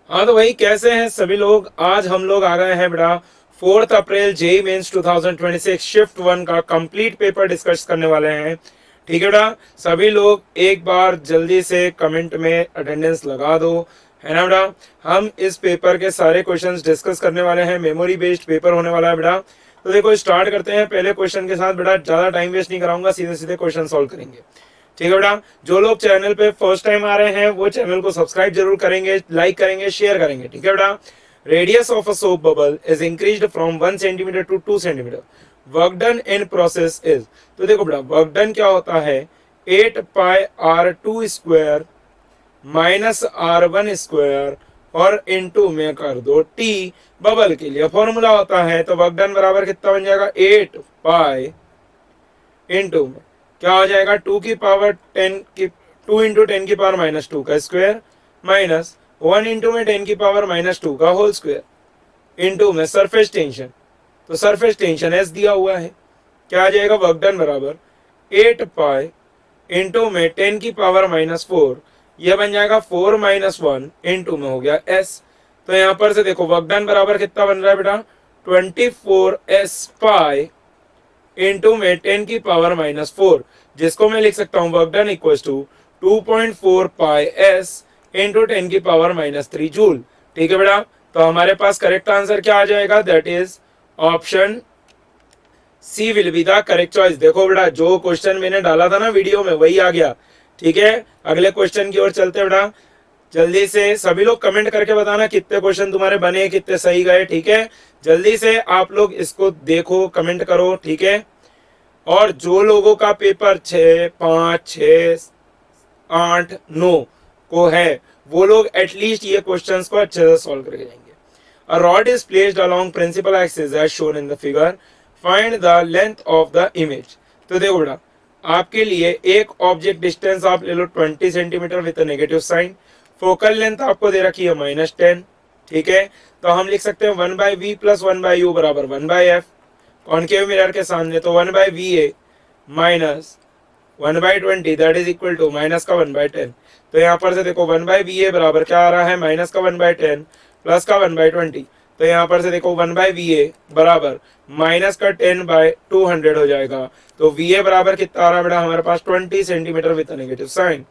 हाँ तो भाई कैसे हैं सभी लोग। आज हम लोग आ गए हैं बेटा 4 अप्रैल जेई मेंस 2026 शिफ्ट 1 का कंप्लीट पेपर डिस्कस करने वाले हैं। ठीक है बेटा, सभी लोग एक बार जल्दी से कमेंट में अटेंडेंस लगा दो, है ना बेटा। हम इस पेपर के सारे क्वेश्चंस डिस्कस करने वाले हैं, मेमोरी बेस्ड पेपर होने वाला है बेटा। तो देखो स्टार्ट करते हैं पहले क्वेश्चन के साथ बेटा, ज्यादा टाइम वेस्ट नहीं कराऊंगा, सीधे सीधे क्वेश्चन सॉल्व करेंगे। ठीक है बेटा, जो लोग चैनल पे फर्स्ट टाइम आ रहे हैं वो चैनल को सब्सक्राइब जरूर करेंगे, लाइक करेंगे, शेयर करेंगे। ठीक है बेटा, radius of a soap bubble is increased from 1 centimetre to 2 centimetre. Work done in process is, तो देखो बेटा वर्क डन क्या होता है, 8 pi r2 square minus r1 square और इनटू में कर दो t। बबल के लिए फॉर्मूला होता है, तो वर्क डन बराबर कितना बन जाएगा, 8 पाई इंटू में क्या हो जाएगा, 2 की पावर 10 की 2 इंटू 10 की पावर -2 का स्क्वायर माइनस 1 इंटू में 10 की पावर -2 का होल स्क्वायर इंटू में सरफेस टेंशन। तो सरफेस टेंशन एस दिया हुआ है, क्या आ जाएगा, वर्क डन बराबर 8 पाई इंटू में 10 की पावर -4, यह बन जाएगा 4 - 1 इंटू में हो गया एस। तो यहां पर से देखो वर्क डन बराबर कितना बन रहा है बेटा, 24s पाई इंटू में 10 की पावर -4, जिसको मैं लिख सकता हूं work done equal to 2.4 pi s into 10 की पावर -3 जूल। ठीक है बेटा, तो हमारे पास करेक्ट आंसर क्या आ जाएगा, that is option C will be the correct choice. देखो बेटा जो क्वेश्चन मैंने डाला था ना वीडियो में वही आ गया। ठीक है, अगले क्वेश्चन की ओर चलते हैं बेटा। जल्दी से सभी लोग कमेंट करके बताना कितने क्वेश्चन तुम्हारे बने, कितने सही गए। ठीक है, जल्दी से आप लोग इसको देखो, कमेंट करो। ठीक है, और जो लोगों का पेपर 6, 5, 6, 8, 9 को है वो लोग एटलीस्ट ये क्वेश्चंस को अच्छे से सॉल्व करके जाएंगे। A rod is placed along principal axis as shown in the figure, find the length of the image. तो देखो बेटा, आपके लिए एक ऑब्जेक्ट डिस्टेंस आप ले लो 20 centimetre with negative sign. Focal length आपको दे रखी है -10। ठीक है, तो हम लिख सकते हैं 1/v प्लस 1/u बराबर 1/f। कॉनकेव मिरर के सामने तो 1/va minus 1/20 that is equal to minus का 1/10। तो यहाँ पर से देखो 1/va बराबर क्या आ रहा है, माइनस का 1/10 प्लस का 1/20। तो यहाँ पर से देखो 1/va बराबर माइनस का 10/200 हो जाएगा। तो va बराबर कितना आ रहा है बेटा, हमारे पास 20 सेंटीमीटर विद नेगेटिव साइन।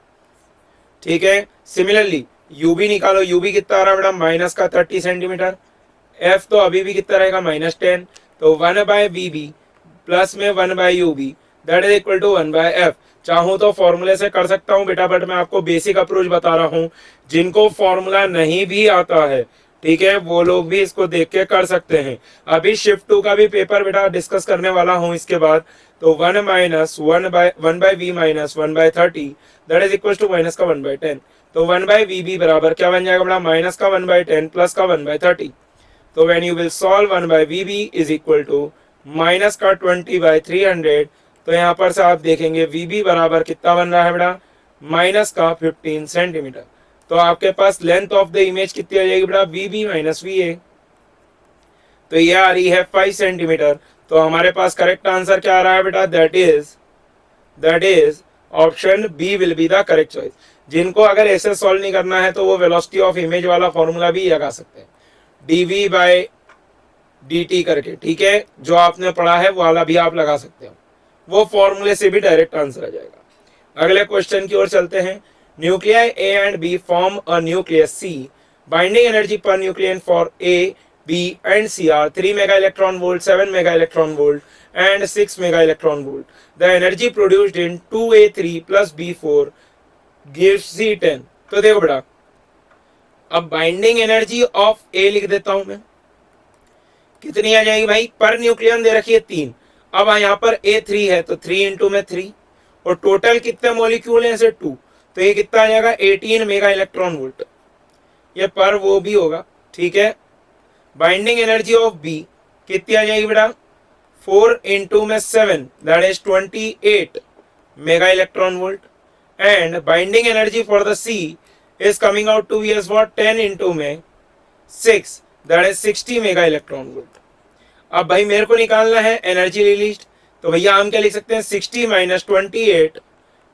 ठीक है, सिमिलरली यूबी निकालो, यूबी कितना आ रहा है बेटा, माइनस का 30 सेंटीमीटर। एफ तो अभी भी कितना रहेगा, -10। तो 1/vb प्लस में 1/ub that is equal to 1/f। चाहूं तो फॉर्मूले से कर सकता हूं बेटा, बट मैं आपको बेसिक अप्रोच बता रहा हूं। जिनको फॉर्मूला नहीं भी आता है, ठीक है, वो लोग भी इसको देख के कर सकते हैं। अभी शिफ्ट 2 का भी पेपर बेटा डिस्कस करने वाला हूं इसके बाद। तो 1/1/v minus 1/30 that is equal to minus का 1/10। तो 1/vb बराबर क्या बन जाएगा बेटा, माइनस का 1/10 प्लस का 1/30। तो when you will solve 1/vb is equal to minus का 20/300। तो यहाँ पर से आप देखेंगे vb बराबर कितना बन रहा है बेटा, माइनस का 15 सेंटीमीटर। तो आपके पास लेंथ ऑफ द इमेज कितनी आ जाएगी बेटा, vb माइनस va। तो ये आ रही है 5 सेंटीमीटर। तो हमारे पास करेक्ट आंसर क्या आ रहा है बेटा, that is option B will be the correct choice. जिनको अगर ऐसे सॉल्व नहीं करना है तो वो वेलोसिटी ऑफ इमेज वाला फॉर्मूला भी लगा सकते हैं, dv/dt करके। ठीक है, जो आपने पढ़ा है वो वाला भी आप लगा सकते हो, वो फॉर्मूले से भी डायरेक्ट आंसर आ जाएगा। अगले क्वेश्चन की ओर चलते हैं। Nuclei A and B form a nucleus C. Binding energy पर nucleon for A, B and C are 3 mega electron volt, 7 mega electron volt and 6 mega electron volt. The energy produced in 2a3 plus b4 gives c10। तो देखो बेटा, अब binding energy of ए लिख देता हूं मैं, कितनी आ जाएगी भाई, पर न्यूक्लियन दे रखी है 3। अब यहाँ पर A3 है तो 3 इंटू में 3, और टोटल कितने मॉलिक्यूल है इसे 2। तो ये कितना आ जाएगा, 18 मेगा इलेक्ट्रॉन वोल्ट। ये पर वो भी होगा। ठीक है, बाइंडिंग एनर्जी ऑफ बी कितनी आ जाएगी बेटा, 4 इंटू में 7 that is 28 mega electron volt. And binding energy for the C is coming out to be as what, 10 into में 6 that is 60 mega electron volt. अब भाई मेरे को निकालना है एनर्जी रिलीज। तो भैया हम क्या लिख सकते हैं, 60 माइनस 28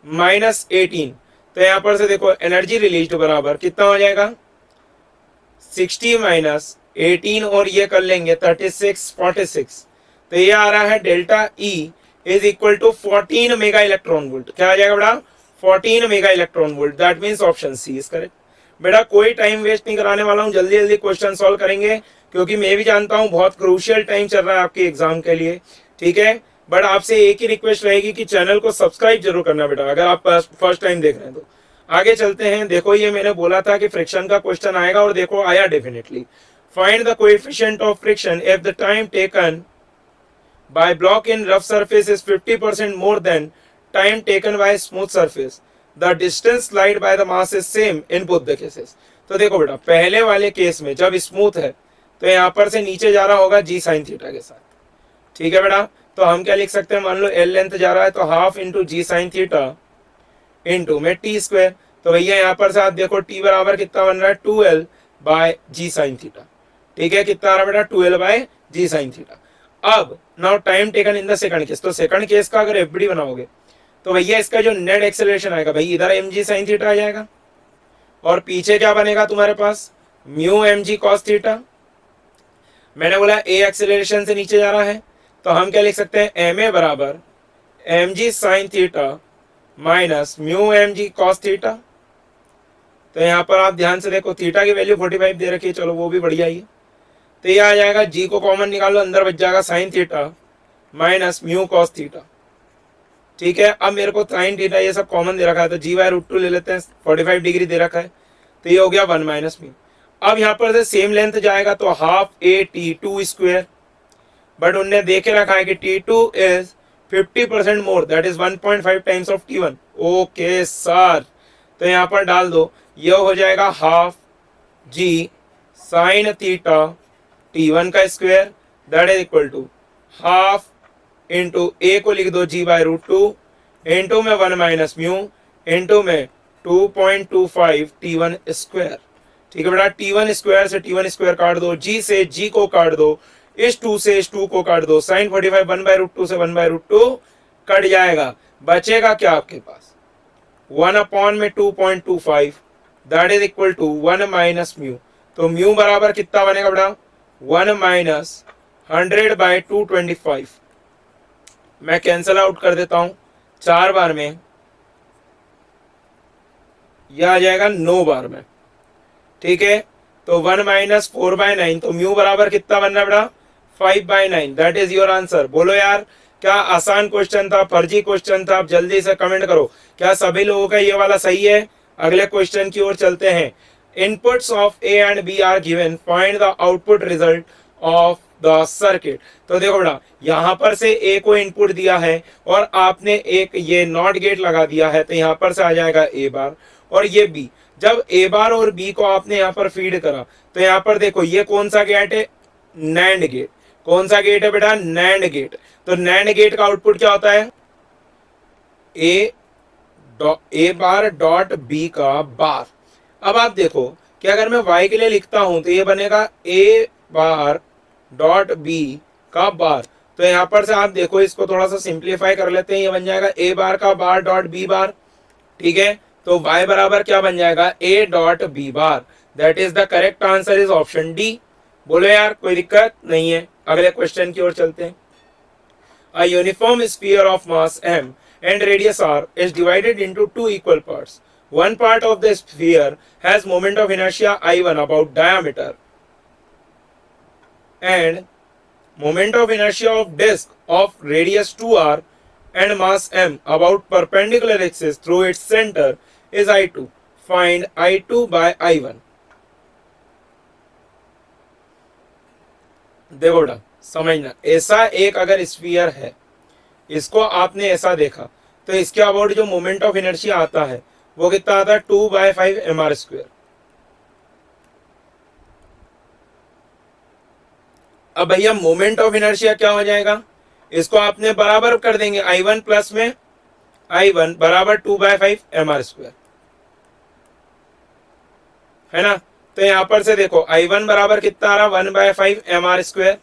माइनस 18। तो यहाँ पर से देखो एनर्जी रिलीज बराबर कितना हो जाएगा, 60 माइनस 18 और ये कर लेंगे 36 46, तो ये आ रहा है delta E is equal to 14 mega electron volt. क्या आ जाएगा बेटा? 14 mega electron volt. That means option C is correct. बेटा कोई टाइम वेस्ट नहीं कराने वाला हूँ, जल्दी जल्दी क्वेश्चन सॉल्व करेंगे, क्योंकि मैं भी जानता हूँ बहुत क्रूशियल टाइम चल रहा है आपके एग्जाम के लिए, ठीक है। बट आपसे एक ही रिक्वेस्ट रहेगी कि चैनल को सब्सक्राइब जरूर करना बेटा, अगर आप फर्स्ट टाइम देख रहे हैं तो। आगे चलते हैं। देखो ये मैंने बोला था कि फ्रिक्शन का क्वेश्चन आएगा, और देखो आया definitely. Find the coefficient of friction if the time taken by block in rough surface is 50% more than time taken by smooth surface. The distance slide by the mass is same in both the cases. तो देखो बेटा पहले वाले case में जब smooth है तो यहाँ पर से नीचे जा रहा होगा जी साइन थीटा के साथ, ठीक है बेटा। तो हम क्या लिख सकते हैं, मान लो एल लेंथ जा रहा है तो हाफ इंटू जी साइन थीटा इंटू में टी स्क्वायर। तो भैया यहाँ पर से आप देखो टी बराबर कितना बन रहा है, 2l बाय जी साइन थीटा, ठीक है। कितना आ रहा है बेटा, 2l बाय जी साइन थीटा। अब now time taken in the second case, तो सेकंड केस का अगर एफडी बनाओगे तो भैया इसका जो नेट एक्सेलरेशन आएगा भाई इधर एम जी साइन थीटा आ जाएगा, और पीछे क्या बनेगा तुम्हारे पास, mu M G cos theta. मैंने बोला ए एक्सेलरेशन से नीचे जा रहा है तो हम क्या लिख सकते हैं, एम ए बराबर M G sine theta minus mu M G cos theta. तो यहाँ पर आप ध्यान से देखो थीटा की वैल्यू 45 दे रखी है, चलो वो भी बढ़िया ही है। तो ये आ जाएगा, जी को कॉमन निकालो, अंदर बच जाएगा sign theta minus mu cos theta, ठीक है। अब मेरे को साइन थीटा ये सब कॉमन दे रखा है तो जी बाय रूट 2 ले लेते हैं, 45 डिग्री दे रखा है, तो ये हो गया 1 माइनस म्यू। अब यहाँ पर से सेम लेंथ जाएगा तो half A T two square, but उनने देखे रखा है कि T2 is 50% more, that is 1.5 times of T1। Okay sir, तो यहाँ पर डाल दो, ये हो जाएगा हाफ जी साइन थीटा T1 का square, that is equal to half into A को लिख दो जी बाय रूट 2 इंटू में 1 माइनस म्यू इंटू में 2.25 T1 स्क्वायर, ठीक है बेटा। T1 स्क्वायर से T1 स्क्वायर काट दो, जी से जी को काट दो, इस 2 से इस 2 को काट दो, साइन 45 1 बाय रूट 2 से 1 बाय रूट 2 कट जाएगा, बचेगा क्या आपके पास, 1 अपॉन में 2.25 that is equal to 1 minus म्यू। तो म्यू बराबर कितना बनेगा बेटा, 1 माइनस 100 बाय 225। मैं कैंसल आउट कर देता हूं 4 बार में, यह आ जाएगा 9 बार में, ठीक है। तो 1 माइनस 4 बाय 9, तो म्यू बराबर कितना बनना है बेटा, 5 by 9। That is your answer. बोलो यार क्या आसान क्वेश्चन था, फर्जी क्वेश्चन था? आप जल्दी से कमेंट करो, क्या सभी लोगों का ये वाला सही है? अगले क्वेश्चन की ओर चलते हैं। Inputs of A and B are given, find the output result of the circuit. तो देखो बेटा यहाँ पर से ए को इनपुट दिया है और आपने एक ये नॉट गेट लगा दिया है, तो यहाँ पर से आ जाएगा ए बार, और ये बी। जब ए बार और बी को आपने यहाँ पर फीड करा तो यहाँ पर देखो ये कौन सा गेट है, नैंड गेट। कौन सा गेट है बेटा, नैंड गेट। तो नैंड गेट का आउटपुट क्या होता है, ए बार डॉट बी का बार। अब आप देखो कि अगर मैं y के लिए लिखता हूं तो ये बनेगा ए बार डॉट बी का बार। तो यहाँ पर से आप देखो इसको थोड़ा सा सिंप्लीफाई कर लेते हैं, ये बन जाएगा ए बार का बार डॉट बी बार, ठीक है। तो y बराबर क्या बन जाएगा, a dot B bar. That is the correct answer is option D. बोलो यार कोई दिक्कत नहीं है। अगले क्वेश्चन की ओर चलते हैं। A uniform sphere of mass m and radius r is divided into two equal parts. One part of the sphere has moment of inertia I1 about diameter and moment of inertia of disk of radius 2r and mass m about perpendicular axis through its center is I2. Find I2 by I1. देखो बेटा समझना, ऐसा एक अगर sphere है, इसको आपने ऐसा देखा तो इसके अबाउट जो मोमेंट ऑफ इनर्शिया आता है वो कितना आता है, 2/5 mr²। अब भैया मोमेंट ऑफ इनर्शिया क्या हो जाएगा, इसको आपने बराबर कर देंगे I1 प्लस में I1 बराबर 2/5 mr², है ना। तो यहां पर से देखो I1 बराबर कितना आ रहा, 1/5 mr²,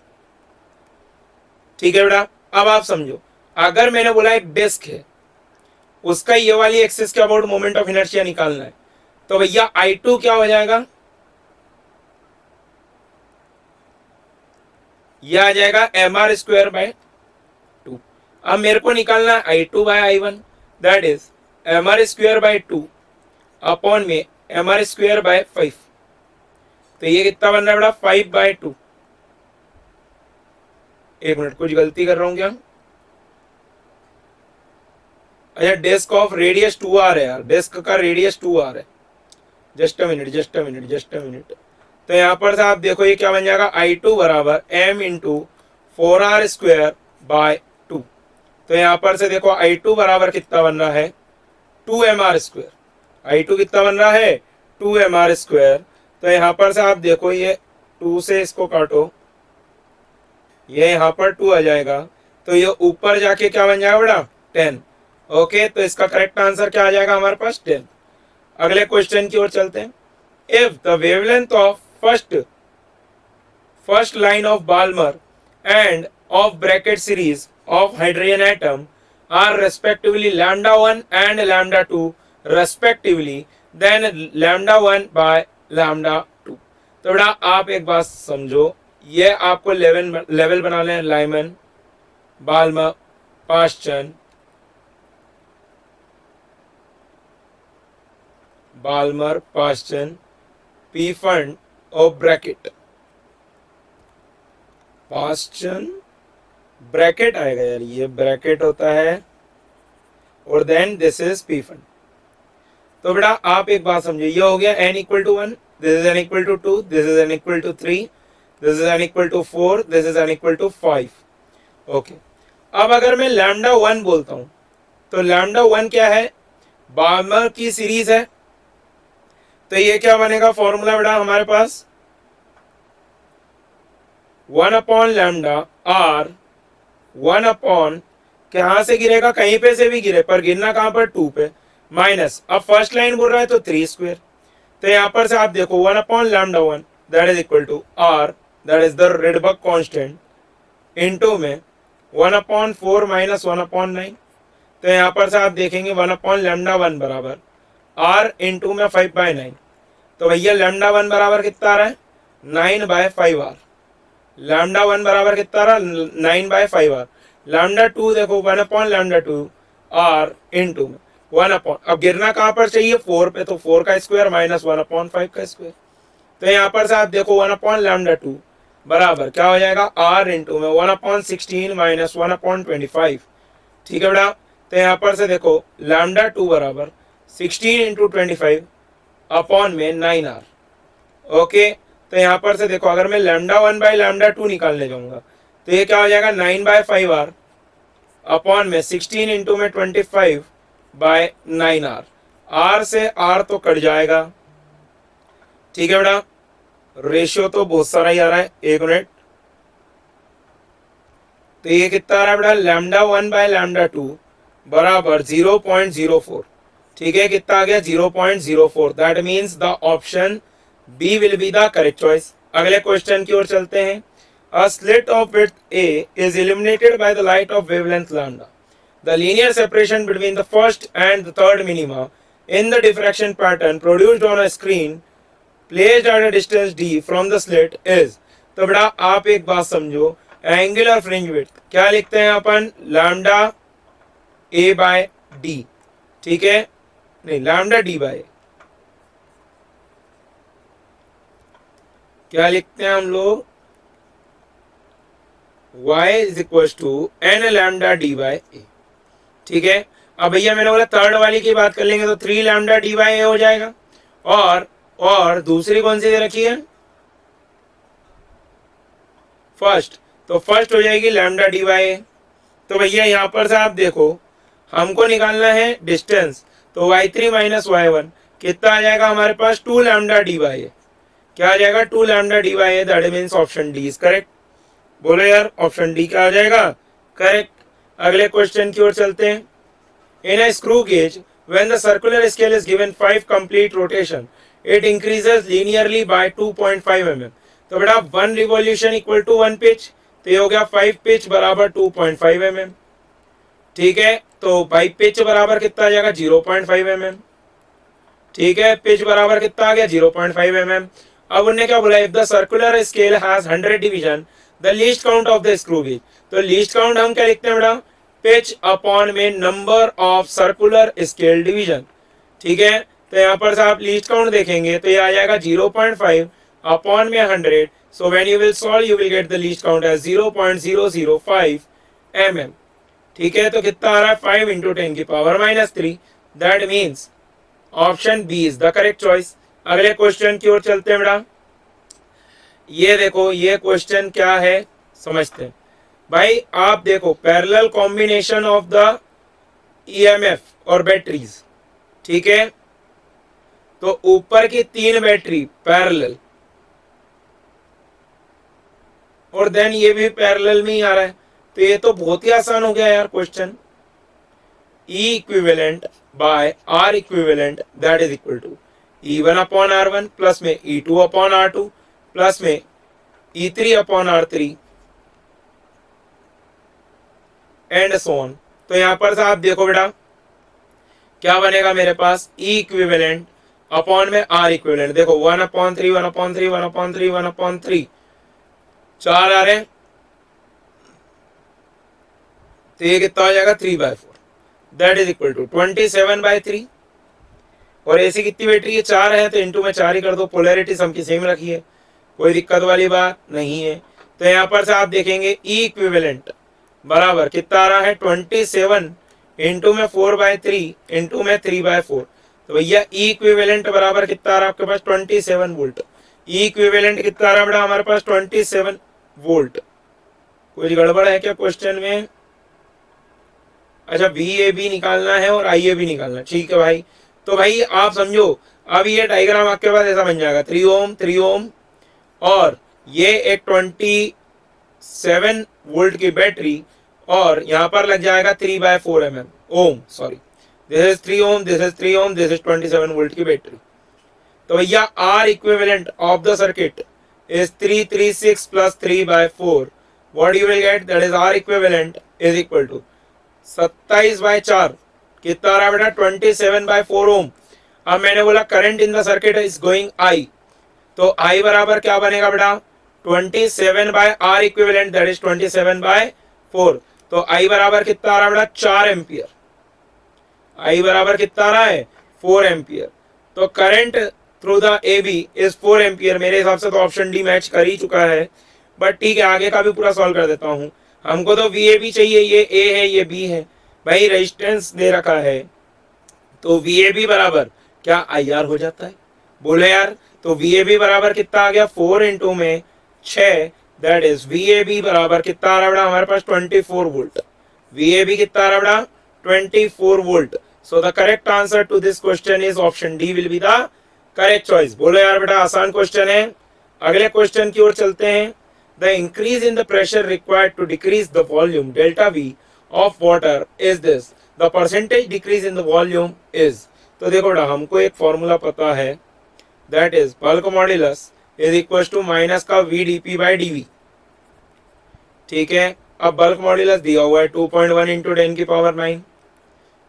ठीक है बेटा। अब आप समझो अगर मैंने बोला एक डिस्क है, उसका ये वाली एक्सिस के अबाउट मोमेंट ऑफ इनर्शिया निकालना है, तो भैया I2 क्या हो जाएगा, ये आ जाएगा mr²/2। अब मेरे को निकालना है I2/I1, that is mr²/2 upon में mr²/5। तो ये कितना बन रहा है बेटा 5/2। एक मिनट, कुछ गलती कर रहा हूं क्या? अच्छा, डिस्क ऑफ रेडियस 2r है यार, डिस्क का रेडियस 2r है। Just a minute. तो यहाँ पर से आप देखो ये क्या बन जाएगा, I2 बराबर m इंटू 4r²/2। तो यहाँ पर से देखो I2 बराबर कितना बन रहा है 2mr²। I2 कितना बन रहा है 2mr²। तो यहाँ पर से आप देखो ये 2 से इसको काटो, ये यहाँ पर 2 आ जाएगा, तो ये ऊपर जाके क्या बन जाएगा बेटा 10। ओके, तो इसका करेक्ट आंसर क्या आ जाएगा हमारे पास 10। अगले क्वेश्चन की ओर चलते हैं। If the wavelength of first line of Balmer and of bracket series of hydrogen atom are respectively λ1 and λ2 respectively, then λ1 by λ2। तो बेटा आप एक बात समझो, ये आपको लेवल बना लें लाइमन, बाल्मर, पास्चन, पीफंड और ब्रैकेट। पास्चन ब्रैकेट आएगा यार, ये ब्रैकेट होता है, और देन दिस इज पीफंड। तो बेटा आप एक बात समझो, ये हो गया n = 1, this is n = 2, this is n = 3, this is n = 4, this is n = 5। Okay, अब अगर मैं λ1 बोलता हूं तो λ1 क्या है, बाल्मर की सीरीज है। तो ये क्या बनेगा फॉर्मूला बेटा हमारे पास 1/λ r 1 कहां से गिरेगा, कहीं पे से भी गिरे पर गिरना कहां पर 2 पे, माइनस, अब फर्स्ट लाइन बोल रहा है तो 3²। तो यहां पर से आप देखो 1/λ1 that is equal to r, that is the Rydberg constant, into में 1/4 माइनस 1/9। तो यहां पर से आप देखेंगे 1/λ1 बराबर r इंटू में 5/9। तो भैया λ1 बराबर कितना आ रहा है 9/5r। λ1 बराबर कितना रहा 9/5r। λ2 देखो 1/λ2 r इंटू में 1/, अब गिरना कहां पर चाहिए 4 पे, तो 4 का स्क्वायर माइनस 1/5 का स्क्वायर। तो यहाँ पर से आप देखो 1/λ2 बराबर क्या हो जाएगा r इंटू में 1/16 माइनस 1/25। ठीक है बेटा, तो यहाँ पर से देखो λ2 बराबर 16 इंटू 25 अपॉन में 9r। ओके, तो यहाँ पर से देखो अगर मैं λ1/λ2 निकालने जाऊंगा तो ये क्या हो जाएगा 9/5r अपॉन में 16 इंटू में 25/9r। r से r तो कट जाएगा। ठीक है बेटा, रेशियो तो बहुत सारा ही आ रहा है, एक मिनट। तो ये कितना आ रहा है बेटा λ1/λ2 बराबर 0.04। ठीक है, कितना आ गया 0.04। That means the option B will be the correct choice. अगले क्वेश्चन की ओर चलते हैं। A slit of width A is illuminated by the light of wavelength lambda. The linear separation between the first and the third minima in the diffraction pattern produced on a screen placed at a distance d from the slit is। तो बेटा आप एक बात समझो, angular fringe width क्या लिखते हैं अपन lambda a/d। ठीक है, नहीं लैम्डा d/a क्या लिखते हैं हम लोग y is equal to n lambda d/a। ठीक है, अब भैया मैंने बोला थर्ड वाली की बात कर लेंगे तो 3 लैम्डा d/a हो जाएगा। और दूसरी कौन सी दे रखी है फर्स्ट, तो फर्स्ट हो जाएगी लैम्डा d/a। तो भैया यहाँ पर से आप देखो हमको निकालना है डिस्टेंस, तो y3 माइनस y1 कितना आ जाएगा हमारे पास 2 लैम्डा d/a। क्या आ जाएगा 2 lambda d/a, that means option D is correct. बोलो यार ऑप्शन डी क्या आ जाएगा करेक्ट। अगले क्वेश्चन की ओर चलते हैं। In a screw gauge when the circular scale is given 5 complete rotation it increases linearly by 2.5 mm। तो बेटा 1 रिवॉल्यूशन इक्वल टू 1 पिच, तो ये हो गया 5 पिच बराबर 2.5 mm। ठीक है, तो भाई पिच बराबर कितना आ जाएगा 0.5 mm। ठीक है, पिच बराबर कितना आ गया 0.5 mm। अब उन्होंने क्या बोला, if the circular scale has 100 division the least count of the screw gauge. तो लीस्ट काउंट हम क्या लिखते हैं बेटा, पिच अपॉन में number of circular scale division. ठीक है, तो यहाँ पर से आप लीस्ट काउंट देखेंगे तो ये आ जाएगा 0.5 अपॉन में 100। So when you will solve you will get the least count as 0.005 mm। ठीक है, तो कितना आ रहा है 5 इंटू 10 की power -3। That means option B is the correct choice. अगले क्वेश्चन की ओर चलते हैं बेटा। ये देखो, ये क्वेश्चन क्या है समझते हैं भाई। आप देखो parallel combination of the EMF और बैटरीज। ठीक है, तो ऊपर की 3 बैटरी पैरेलल और देन ये भी पैरेलल में ही आ रहा है, तो ये तो बहुत ही आसान हो गया यार question. E equivalent by R equivalent that is equal to E1 upon R1 plus में E2 अपॉन R2 प्लस में E3 upon R3 and so on. तो यहां पर से आप देखो बेटा क्या बनेगा मेरे पास, E इक्विवेलेंट अपॉन में R इक्विवेलेंट। देखो 1/3 1/3 1/3 1/3 4 आ रहे हैं, तो ये कितना हो जाएगा 3/4 दैट इज इक्वल टू 27/3। और ऐसी कितनी बैटरी है, 4 है, तो इंटू में 4 ही कर दो। पोलैरिटी सम की सेम रखी है, कोई दिक्कत वाली बात नहीं है। तो यहाँ पर से आप देखेंगे E इक्विवेलेंट बराबर कितना आ रहा है 27 इंटू में 4/3 इंटू में 3/4। तो भैया E इक्विवेलेंट बराबर कितना आ रहा है आपके पास 27 वोल्ट। E इक्विवेलेंट कितना आ रहा है बेटा हमारे पास 27 वोल्ट। कुछ गड़बड़ है क्या क्वेश्चन में? अच्छा, VAB निकालना है और IAB निकालना है, ठीक है भाई। तो भाई आप समझो, अब ये डायग्राम आपके पास ऐसा बन जाएगा 3 ओम 3 ओम और ये एक 27 वोल्ट की बैटरी और यहाँ पर लग जाएगा 3/4 mm ohm, sorry this is 3 ohm, this is 3 ohm, this is 27 volt की बैटरी। तो भैया R equivalent of the circuit is 336 plus 3/4. What you will get, that is R equivalent is equal to 27/4 कितना रहा बेटा 27/4 ओम। अब मैंने बोला current in the circuit is going I, तो I बराबर क्या बनेगा बेटा 27/R इक्विवेलेंट दैट इज 27/4। तो I बराबर कितना आ रहा है बेटा 4 एम्पियर। I बराबर कितना आ रहा है 4 एम्पियर। तो current through the AB is 4 ampere. मेरे हिसाब से तो ऑप्शन डी मैच कर ही चुका है, बट ठीक है आगे का भी पूरा सॉल्व कर देता हूं। हमको तो VAB चाहिए, ये A है ये B है भाई, रेजिस्टेंस दे रखा है, तो VAB बराबर क्या IR हो जाता है, बोले यार। तो VAB बराबर कितना आ गया 4 इंटू में 6 दैट इज VAB बराबर कितना आ रहा बेटा हमारे पास 24 वोल्ट। VAB कितना आ रहा बेटा 24 volt. So the correct answer to this question is option D will be the correct choice. बोलो यार बेटा आसान क्वेश्चन है। अगले क्वेश्चन की ओर चलते हैं। The increase in the pressure required to decrease the volume delta V of water is this, the percentage decrease in the volume is. तो देखो बेटा हमको एक फॉर्मूला पता है that is bulk modulus is equal to minus का VdP/dV। ठीक है, अब बल्क मॉड्यूलस दिया हुआ है 2.1 इंटू 10 की पावर 9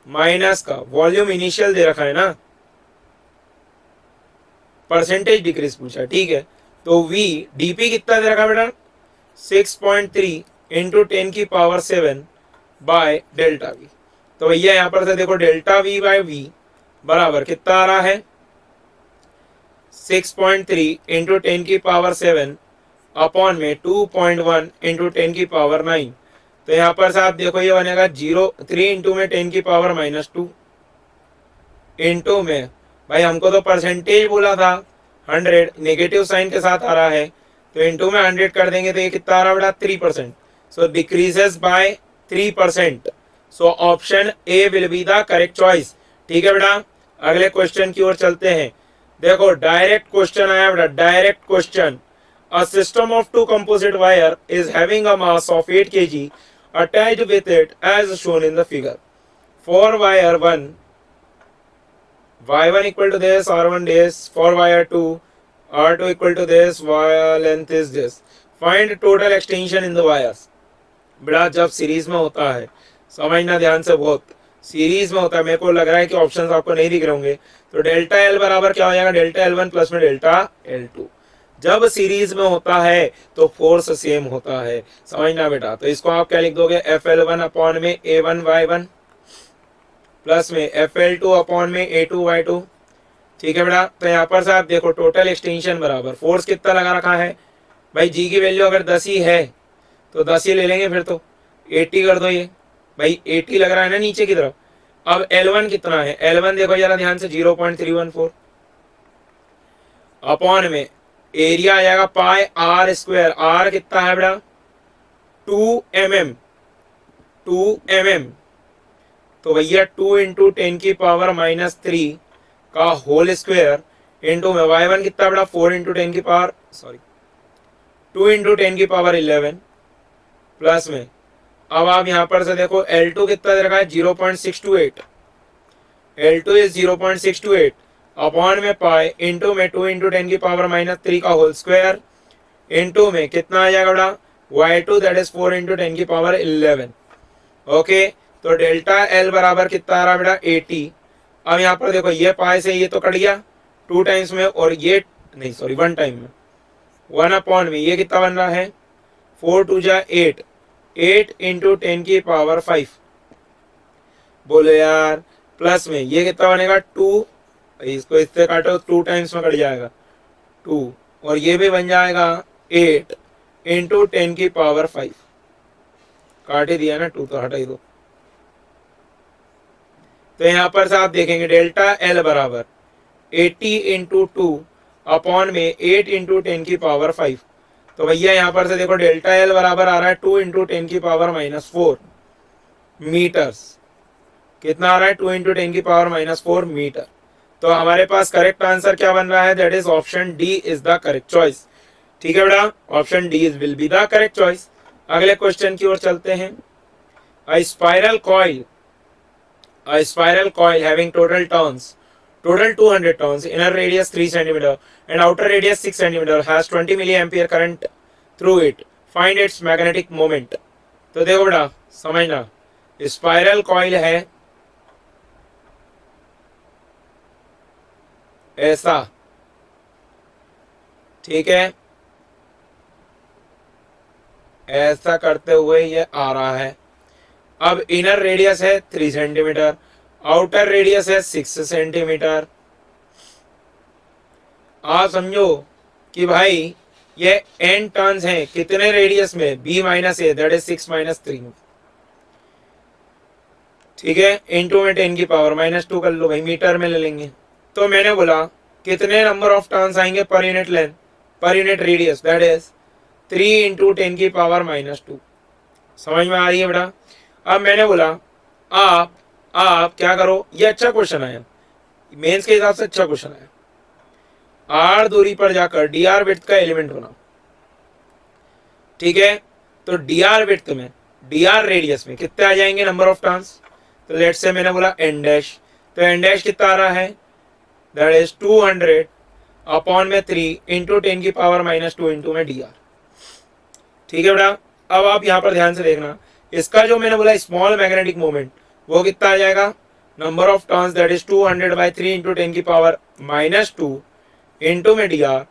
माइनस का वॉल्यूम इनिशियल दे रखा है ना, परसेंटेज डिक्रीज पूछा, ठीक है। तो VdP कितना दे रखा बेटा 6.3 इंटू 10 की पावर 7 बाय डेल्टा V। तो भैया यहाँ पर से देखो डेल्टा V/V बराबर कितना आ रहा है 6.3 इंटू 10 की पावर 7 अपॉन में 2.1 इंटू 10 की पावर 9। तो यहाँ पर से आप देखो ये बनेगा 3 इंटू में 10 की पावर -2 इंटू में भाई हमको तो परसेंटेज बोला था 100, नेगेटिव साइन के साथ आ रहा है, तो इंटू में 100 कर देंगे तो ये कितना आ रहा बेटा 3%। So decreases by 3%। So option A will be the correct choice. ठीक है बेटा, अगले क्वेश्चन की ओर चलते हैं। देखो डायरेक्ट क्वेश्चन आया बेटा, direct question. A system of 2 composite wire is having a mass of 8 kg attached with it as shown in the figure. For wire 1, y1 equal to this, r1 this. For wire 2, r2 equal to this, wire length is this. Find total extension in the wires. बेटा जब series में होता है, समझना ध्यान से, बहुत series में होता है, मेरे को लग रहा है कि ऑप्शंस आपको नहीं दिख रहे होंगे। तो डेल्टा L बराबर क्या हो जाएगा डेल्टा L1 प्लस में डेल्टा L2। जब सीरीज में होता है तो फोर्स सेम होता है, समझना बेटा। तो इसको आप क्या लिख दोगे, FL1 अपॉन में A1Y1 प्लस में FL2 अपॉन में A2Y2। ठीक है बेटा। तो यहाँ पर से आप देखो टोटल एक्सटेंशन बराबर फोर्स कितना लगा रखा है भाई, जी की वैल्यू अगर 10 ही है तो 10 ही ले लेंगे, फिर तो 80 कर दो, ये भाई 80 लग रहा है ना नीचे की तरफ। अब L1 कितना है, L1 देखो जरा ध्यान से 0.314 अपॉन में एरिया आ जाएगा पाई आर स्क्वायर, आर कितना है बेटा 2 mm, तो भैया 2 इंटू 10 की पावर -3 का होल स्क्वायर इंटू में y1 कितना बेटा 4 इंटू 10 की पावर 2 इंटू 10 की पावर 11 प्लस में। अब आप यहां पर से देखो L2 कितना दे रखा है 0.628, L2 इज 0.628 अपॉन में पाई इंटू में 2 इंटू 10 की पावर -3 का होल स्क्वायर इंटू में कितना आ जाएगा बेटा y2 दैट इज 4 इंटू 10 की पावर 11। ओके, तो डेल्टा L बराबर कितना आ रहा है बेटा 80। अब यहाँ पर देखो ये पाई से ये तो कट गया 2 टाइम्स में, और ये नहीं सॉरी 1 टाइम में 1 अपॉन में ये कितना बन रहा है 4 2 जा 8, 8 इंटू 10 की पावर 5, बोलो यार, प्लस में ये कितना बनेगा 2, इसको इससे काटो 2 टाइम्स में कट जाएगा 2, और ये भी बन जाएगा 8 इंटू 10 की पावर 5, काट ही दिया ना 2 तो हटा ही दो। तो यहाँ पर से आप देखेंगे डेल्टा L बराबर 80 इंटू 2 अपॉन में 8 इंटू 10 की पावर 5। तो भैया यहाँ पर से देखो डेल्टा L बराबर आ रहा है 2 इंटू 10 की पावर -4 मीटर्स। कितना आ रहा है 2 इंटू 10 की पावर -4 मीटर। तो हमारे पास करेक्ट आंसर क्या बन रहा है, that is option D is the correct choice. ठीक है बेटा, option D is will be the correct choice. अगले क्वेश्चन की ओर चलते हैं। अ spiral coil having total 200 turns, inner radius 3 cm and outer radius 6 cm has 20 milliampere current through it. Find its magnetic moment. तो देखो बेटा समझना, स्पाइरल कॉइल है ऐसा, ठीक है, ऐसा करते हुए ये आ रहा है। अब इनर रेडियस है 3 सेंटीमीटर, आउटर रेडियस है 6 सेंटीमीटर। आप समझो कि भाई ये n टर्न्स हैं कितने रेडियस में, b minus A that is 6 minus 3, ठीक है, इंटू में 10 की पावर -2 कर लो भाई, मीटर में ले लेंगे। तो मैंने बोला कितने नंबर ऑफ टर्न्स आएंगे per unit length, per unit radius, that is 3 into 10 की पावर -2। समझ में आ रही है बेटा। अब मैंने बोला आप क्या करो, ये अच्छा क्वेश्चन आया, मेंस के हिसाब से अच्छा क्वेश्चन आया। आर दूरी पर जाकर डी आर विड्थ का एलिमेंट बनाओ, ठीक है। तो डी आर विड्थ में, डी आर रेडियस में कितने आ जाएंगे नंबर ऑफ टर्न्स। तो लेट्स से मैंने बोला एन डैश, तो एन डैश कितना आ रहा है, दैट इज 200 अपॉन में 3 इंटू 10 की पावर -2 इंटू में डी आर। ठीक है बेटा। अब आप यहाँ पर ध्यान से देखना, इसका जो मैंने बोला स्मॉल मैग्नेटिक मोमेंट वो कितना आ जाएगा, number of turns that is 200 by 3 into 10 की पावर -2 इंटू में डी आर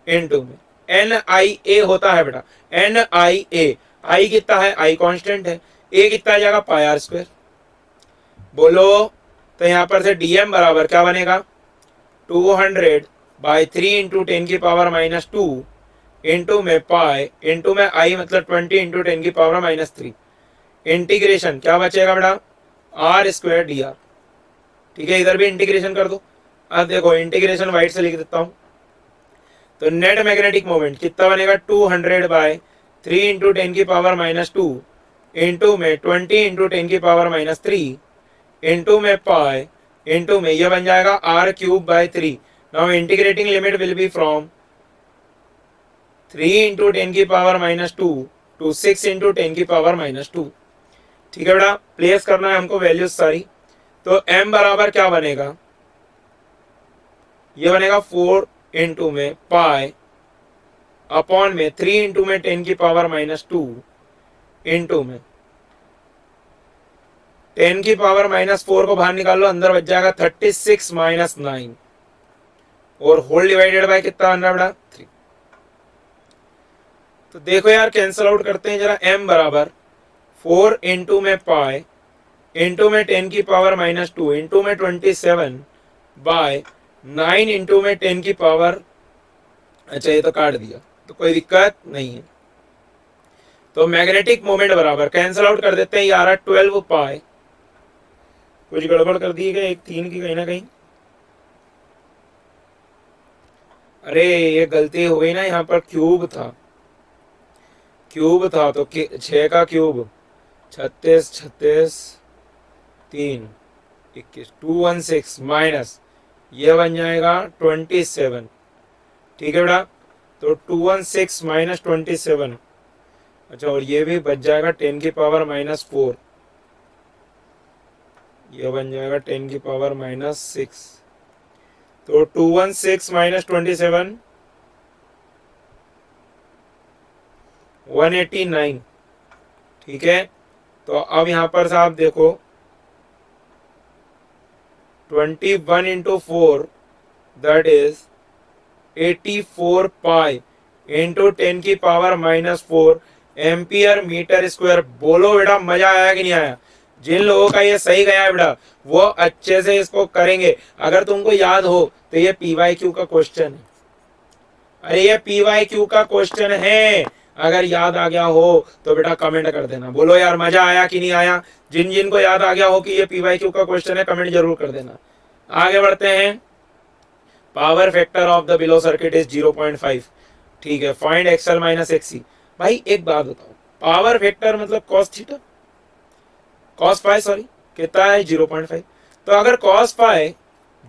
इंटू में NIA होता है बेटा, NIA। आई कितना है, आई कांस्टेंट है, ए कितना आ जाएगा पाई आर स्क्वायर, बोलो। तो यहाँ पर से DM बराबर क्या बनेगा 200 बाई 3 इंटू 10 की पावर -2 इंटू में पाई इंटू में आई मतलब 20 इंटू 10 की पावर -3, इंटीग्रेशन क्या बचेगा बेटा आर स्क्वायर डी आर। ठीक है, इधर भी इंटीग्रेशन कर दो। अब देखो इंटीग्रेशन वाइट से लिख देता हूं, तो नेट मैग्नेटिक मोमेंट कितना बनेगा 200 बाय 3 इंटू 10 की पावर -2 इंटू में 20 इंटू 10 की पावर -3 इंटू में पाई इंटू में यह बन जाएगा r³ by 3। Now integrating limit will be from 3 into 10 की पावर -2 टू 6 इंटू 10 की पावर -2। ठीक है बेटा, प्लेस करना है हमको वैल्यूज सारी। तो m बराबर क्या बनेगा, ये बनेगा 4 इंटू में पाई अपॉन में 3 इंटू में 10 की पावर -2 इंटू में 10 की पावर -4 को बाहर निकाल लो, अंदर बच जाएगा 36 - 9 और होल डिवाइडेड बाय कितना बन रहा है बेटा 3। तो देखो यार कैंसल आउट करते हैं जरा। m बराबर 4 इंटू में पाई इंटू में 10 की पावर -2 इंटू में 27 बाय 9 इंटू में 10 की पावर, अच्छा ये तो काट दिया तो कोई दिक्कत नहीं है। तो मैग्नेटिक मोमेंट बराबर कैंसल आउट कर देते हैं, ये आ रहा 12 पाई, कुछ गड़बड़ कर दी गई एक 3 की कहीं ना कहीं। अरे ये गलती हो गई ना, यहाँ पर क्यूब था, क्यूब था तो 6 का क्यूब 36 36 3 21 216 माइनस ये बन जाएगा 27। ठीक है बेटा, तो 216 माइनस 27, अच्छा और ये भी बच जाएगा 10 की पावर -4, ये बन जाएगा 10 की पावर -6। तो 216 माइनस 27 189। ठीक है, तो अब यहां पर साहब देखो 21 into 4 that is 84 pi into 10 की पावर -4 एम्पियर मीटर स्क्वायर। बोलो बेटा मजा आया कि नहीं आया? जिन लोगों का ये सही गया है बेटा वो अच्छे से इसको करेंगे। अगर तुमको याद हो तो ये पीवाईक्यू का क्वेश्चन है, अरे ये पीवाईक्यू का क्वेश्चन है। अगर याद आ गया हो तो बेटा कमेंट कर देना, बोलो यार मजा आया कि नहीं आया। जिन जिन को याद आ गया हो कि ये पीवाईक्यू का क्वेश्चन है कमेंट जरूर कर देना। आगे बढ़ते हैं। Power factor of the below circuit is 0.5। ठीक है, फाइंड एक्सएल माइनस एक्सी। भाई एक बात बताओ, पावर फैक्टर मतलब cos theta, cos phi sorry, कितना है 0.5। तो अगर कॉस फाई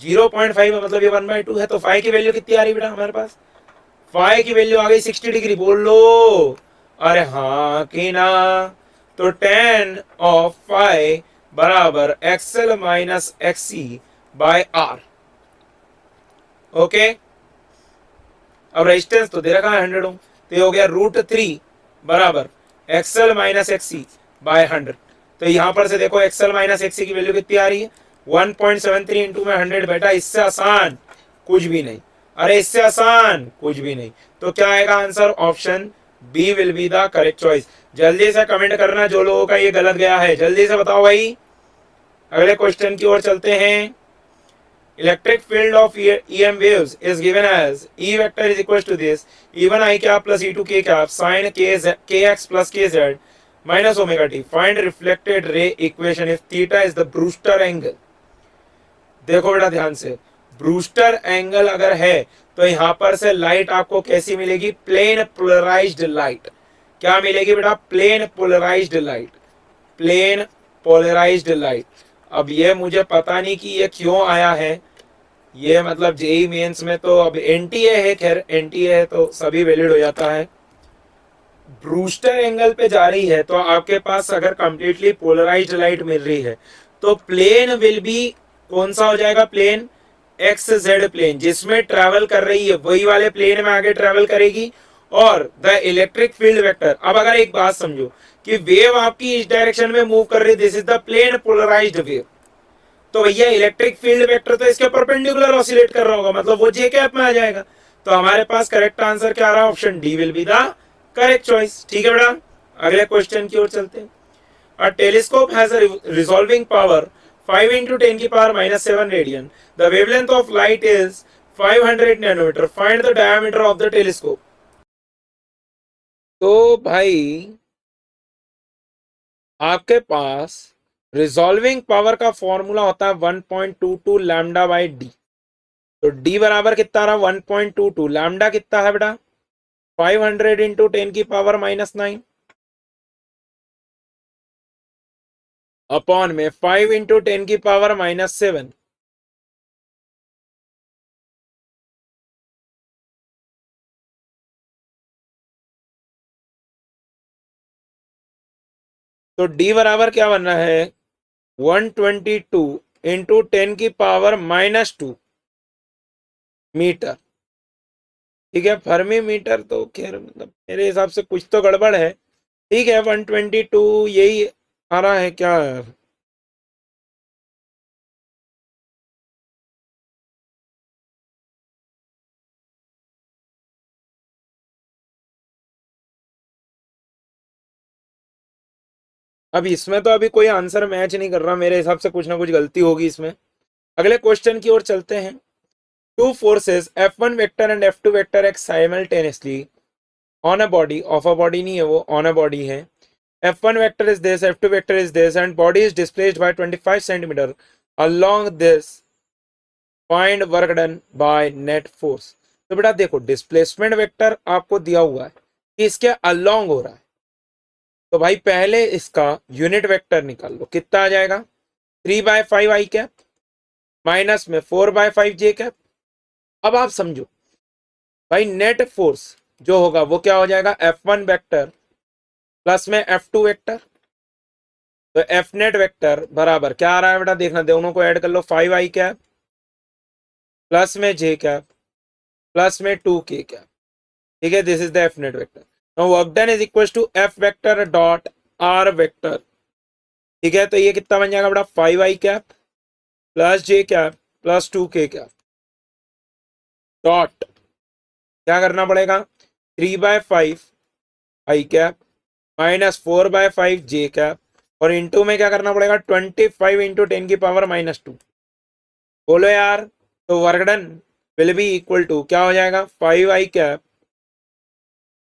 0.5 मतलब ये 1/2 है, तो फाई की वैल्यू कितनी आ रही बेटा हमारे पास? फाई की वैल्यू आ गई 60 डिग्री। बोल लो अरे हाँ कि ना। तो tan ऑफ फाई बराबर XL minus XC by R. Okay, अब रेजिस्टेंस तो दे रखा है 100 ओम, तो ये हो गया √3 बराबर एक्सएल माइनस एक्सी बाय 100। तो यहां पर से देखो एक्सएल माइनस एक्सी की वैल्यू कितनी आ रही है 1.73 इंटू में 100। बेटा इससे आसान कुछ भी नहीं, अरे इससे आसान कुछ भी नहीं। तो क्या आएगा answer? Option B will be the correct choice. जल्दी से कमेंट करना जो लोगों का ये गलत गया है, जल्दी से बताओ भाई। अगले क्वेश्चन की ओर चलते हैं। Electric field of EM waves is given as E vector is equal to this E1 I cap plus E2 K cap sin Kx plus Kz minus omega t. Find reflected ray equation if theta is the Brewster angle. देखो बेटा ध्यान से, Brewster angle अगर है तो यहां पर से लाइट आपको कैसी मिलेगी? Plane polarised light. क्या मिलेगी बेटा? Plane polarised light, plane polarised light. अब ये मुझे पता नहीं कि ये क्यों आया है, ये मतलब जेई मेंस में तो अब एनटीए है, खैर एनटीए है तो सभी वैलिड हो जाता है। ब्रूस्टर एंगल पे जा रही है तो आपके पास अगर कंप्लीटली पोलराइज्ड लाइट मिल रही है तो प्लेन विल बी कौन सा हो जाएगा? प्लेन एक्स जेड प्लेन, जिसमें ट्रेवल कर रही है वही वाले प्लेन में आगे ट्रेवल करेगी। और द इलेक्ट्रिक फील्ड वेक्टर, अब अगर एक बात समझो कि वेव आपकी इस डायरेक्शन में मूव कर रही है, this is the plane polarised wave, तो भैया इलेक्ट्रिक फील्ड वेक्टर तो इसके परपेंडिकुलर ऑसिलेट कर रहा होगा, मतलब वो जे कैप में आ जाएगा। तो हमारे पास करेक्ट आंसर क्या आ रहा है? Option D will be the correct choice. ठीक है बेटा, अगले क्वेश्चन की ओर चलते हैं। A telescope has a resolving power 5 into 10 की power -7 radian. The wavelength of light is 500 nanometre. Find the diameter of the telescope. तो भाई आपके पास रिजॉल्विंग पावर का फॉर्मूला होता है 1.22 लैम्डा बाई डी। तो डी बराबर कितना रहा? 1.22। लैम्डा कितना है बेटा? 500 इंटू 10 की पावर -9 अपॉन में 5 इंटू 10 की पावर -7। तो डी बराबर क्या बनना है? 122 इंटू 10 की पावर -2 मीटर। ठीक है, फर्मी मीटर तो खैर मतलब मेरे हिसाब से कुछ तो गड़बड़ है। ठीक है, 122 यही आ रहा है क्या? अब इसमें तो अभी कोई आंसर मैच नहीं कर रहा, मेरे हिसाब से कुछ ना कुछ गलती होगी इसमें। अगले क्वेश्चन की ओर चलते हैं। Two forces F1 vector and F2 vector act simultaneously on a body, of a body नहीं है वो, ऑन अ बॉडी है। F1 vector is this, F2 vector is this, and body is displaced by 25 centimeter along this. Find work done by net force. तो बेटा देखो displacement vector आपको दिया हुआ है कि इसके अलोंग हो रहा है, तो भाई पहले इसका यूनिट वेक्टर निकाल लो, कितना आ जाएगा 3/5 आई कैप माइनस में 4/5 जे कैप। अब आप समझो भाई नेट फोर्स जो होगा वो क्या हो जाएगा, F1 वेक्टर प्लस में F2 वेक्टर, तो एफ नेट वेक्टर बराबर क्या आ रहा है बेटा, देखना दोनों को ऐड कर लो, 5 आई कैप प्लस में जे कैप प्लस में 2 के कैप। ठीक है, this is the F net vector. Now work done is equal to F vector dot R vector. ठीक है, तो ये कितना बन जाएगा बेटा, 5 I cap plus J cap plus 2 K cap dot क्या करना पड़ेगा, 3/5 I cap minus 4/5 J cap और इंटू में क्या करना पड़ेगा, 25 इंटू 10 की पावर -2। बोलो यार, तो work done will be equal to क्या हो जाएगा, 5 आई कैप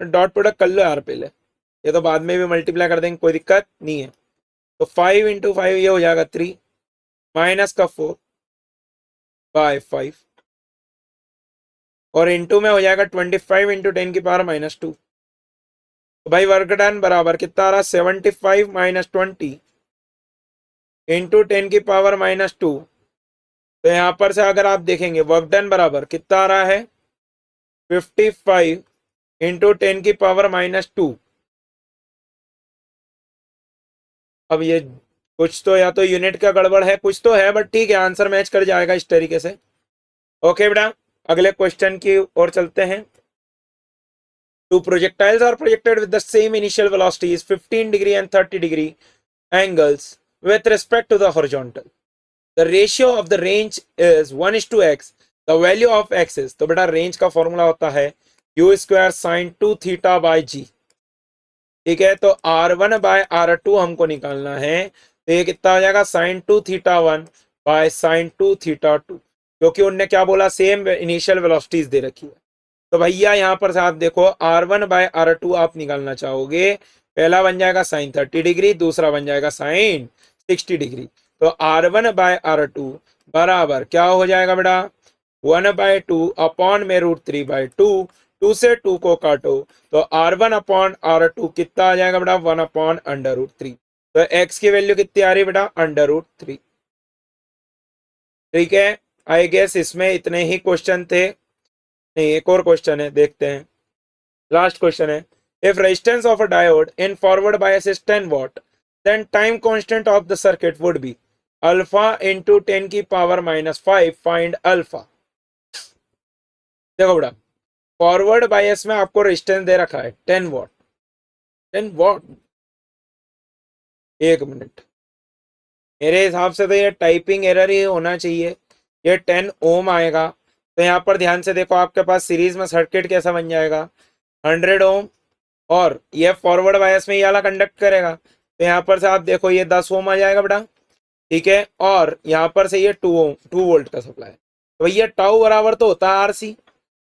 डॉट प्रोडक्ट कर लो यार पहले, ये तो बाद में भी मल्टीप्लाई कर देंगे, कोई दिक्कत नहीं है। तो 5 इंटू 5 ये हो जाएगा 3 माइनस का 4/5 और इंटू में हो जाएगा 25 इंटू 10 की पावर -2। तो भाई वर्क डन बराबर कितना आ रहा, 75 माइनस 20 इंटू 10 की पावर -2। तो यहां पर से अगर आप देखेंगे वर्क डन बराबर कितना आ रहा है, 55 इंटू 10 की पावर -2। अब ये कुछ तो या तो यूनिट का गड़बड़ है, कुछ तो है, बट ठीक है आंसर मैच कर जाएगा इस तरीके से। ओके बेटा, अगले क्वेश्चन की ओर चलते हैं। Two projectiles are projected with the same initial velocities 15 degree and 30 degree angles with respect to the horizontal. The ratio of the range is 1:x. The value of x is, तो बेटा range का formula होता है u square sine 2 theta by G. ठीक है, तो r1 bye r2 हमको निकालना है, तो ये कितना हो जाएगा, साइन 2 थीटा 1 बाय साइन 2 थीटा 2, क्योंकि उनने क्या बोला, सेम इनिशियल वेलोसिटीज दे रखी है। तो भैया यहाँ पर से आप देखो r1 बाय r2 आप निकालना चाहोगे, पहला बन जाएगा साइन 30 डिग्री, दूसरा बन जाएगा साइन 60 डिग्री। तो r1 बाय r2 बराबर क्या हो जाएगा बेटा, 1/2 अपॉन में √3/2, 2 से 2 को काटो तो r1 अपॉन r2 कितना आ जाएगा बेटा, 1 अपॉन √3। तो x की वैल्यू कितनी आ रही बेटा, √3। ठीक है, आई गेस इसमें इतने ही क्वेश्चन थे, नहीं एक और क्वेश्चन है, देखते हैं। लास्ट क्वेश्चन है, if resistance of a diode in forward bias is 10 watt then time constant of the circuit would be alpha into 10 की पावर -5, फाइंड अल्फा। देखो बेटा, फॉरवर्ड बायस में आपको रेजिस्टेंस दे रखा है 10 वॉट, 10 वॉट, एक मिनट, मेरे हिसाब से तो ये टाइपिंग एरर ही होना चाहिए, ये 10 ओम आएगा। तो यहाँ पर ध्यान से देखो, आपके पास सीरीज में सर्किट कैसा बन जाएगा, 100 ओम, और ये फॉरवर्ड बायस में ये वाला कंडक्ट करेगा, तो यहाँ पर से आप देखो ये 10 ओम आ जाएगा बेटा। ठीक है, और यहाँ पर से ये 2 वोल्ट का सप्लाई है, तो भैया टाउ बराबर तो होता है आरसी।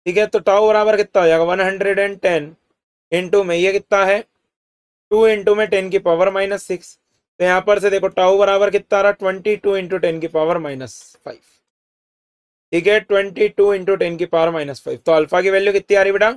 ठीक है, तो टाउ बराबर कितना हो जाएगा, 110 इंटू में ये कितना है, 2 इंटू में 10 की पावर -6। तो यहाँ पर से देखो टाउ बराबर कितना आ रहा, 22 इंटू 10 की पावर -5। ठीक है, 22 इंटू 10 की पावर -5, तो अल्फा की वैल्यू कितनी आ रही बेटा,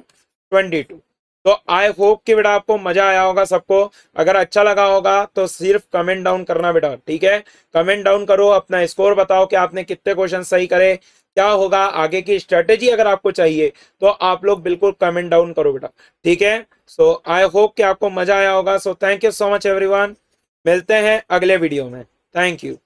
22। तो आई होप कि बेटा आपको मजा आया होगा सबको, अगर अच्छा लगा होगा तो सिर्फ कमेंट डाउन करना बेटा। ठीक है, कमेंट डाउन करो, अपना स्कोर बताओ कि आपने कितने क्वेश्चन सही करे, क्या होगा आगे की स्ट्रेटेजी अगर आपको चाहिए तो आप लोग बिल्कुल कमेंट डाउन करो बेटा। ठीक है, सो आई होप कि आपको मजा आया होगा। So thank you so much everyone, मिलते हैं अगले वीडियो में, थैंक यू।